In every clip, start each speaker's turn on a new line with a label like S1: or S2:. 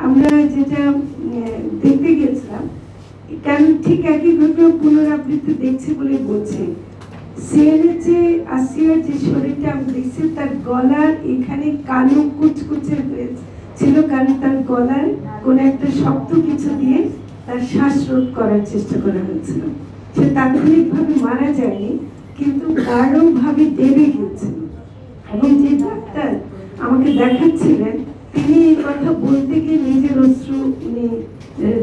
S1: আমরা যেটা দেখতে গেছিলাম, কেন ঠিক একই ঘটনা পুনরাবৃত্তি দেখছে বলে বলছে। সিএনএর যে আসিয়ার যে শরীরটা আমি দেখছি, তার গলার এখানে কালো কুচকুচে ছিল, কারণ তার গলার কোন একটা শক্ত কিছু দিয়ে তার শ্বাসরোধ করার চেষ্টা করা হয়েছিল। সে তাৎক্ষণিকভাবে মারা যায়নি, কিন্তু গাঢ়ভাবে দেবে গিয়েছিল। এবং যে ডাক্তার আমাকে দেখাচ্ছিলেন, তিনি এই কথা বলতে গিয়ে নিজের অশ্রু উনি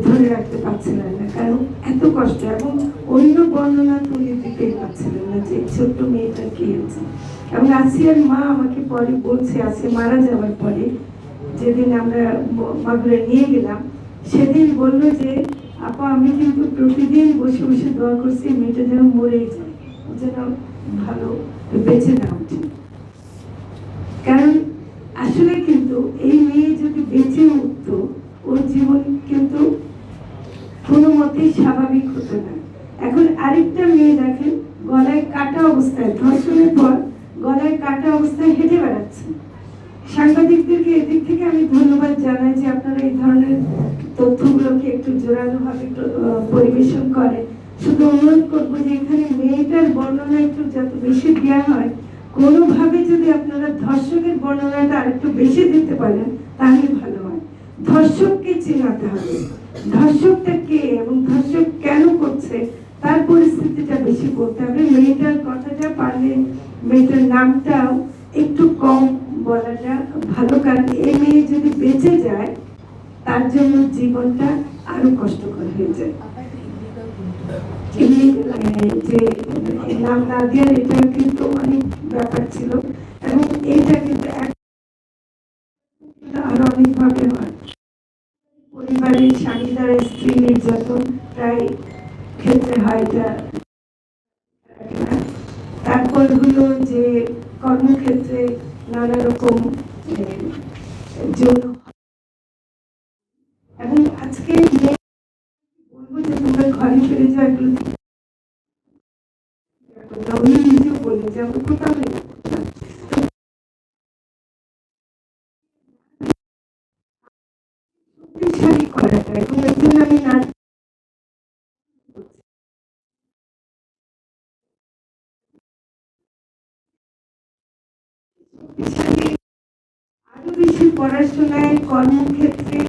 S1: ধরে রাখতে পারছিলেন না, কারণ এত কষ্ট। এবং অন্য বর্ণনা তুলে দিতেই পারছিলেন না যে ছোট্ট মেয়েটা কি হয়েছে। এবং আসিয়ার মা আমাকে পরে বলছে, আসিয়া মারা যাওয়ার পরে যেদিন আমরা মাগুরা নিয়ে গেলাম, সেদিন বললো যে আপা, আমি কিন্তু প্রতিদিন বসে বসে দোয়া করছি মেয়েটা যেন মরে যায়, যেন ভালো বেঁচে না উঠে। কারণ আসলে কিন্তু এই মেয়ে যদি বেঁচে উঠত, ওর জীবন কিন্তু কোনো মতেই স্বাভাবিক হতো না। এখন আরেকটা মেয়ে দেখেন, গলায় কাটা অবস্থায়, ধর্ষণের পর গলায় কাটা অবস্থায় হেঁটে বেড়াচ্ছে। সাংবাদিকদেরকে এদিক থেকে আমি ধন্যবাদ জানাই যে আপনারা এই ধরনের তথ্যগুলোকে একটু জোরালোভাবে পরিবেশন করে। শুধু অনুরোধ করবো যে এখানে মেয়েটার বর্ণনা একটু যত বেশি দেওয়া হয়, কোনোভাবে যদি আপনারা ধর্ষকের বর্ণনাটা আরেকটু বেশি দিতে পারেন তাহলে ভালো হয়। ধর্ষককে চেনাতে হবে, ধর্ষকটা কে এবং ধর্ষক কেন করছে তার পরিস্থিতিটা বেশি করতে হবে। মেয়েটার কথাটা পারলে মেয়েটার নামটাও একটু কম বলাটা ভালো, কারণ এই মেয়ে যদি বেঁচে যায় তার জন্য জীবনটা আরো কষ্টকর হয়ে যায়। যে নাম না দেওয়ার এটা কিন্তু অনেক ব্যাপার ছিল, এবং এইটা কিন্তু আরো অনেক ভাবে হয়। পরিবারের স্বামী দ্বারা স্ত্রী নির্যাতন প্রায় ক্ষেত্রে হয় এটা। তারপর হলো যে কর্মক্ষেত্রে নানা রকম যৌন। এবং আজকে বলবো যে তোমরা ঘরে ফিরে যাও, এগুলো উনি নিজেও বললেন যে আমরা কোথাও শক্তিশালী করাটা, এবং এর জন্য আমি আরো বেশি পড়াশোনায়, কর্মক্ষেত্রে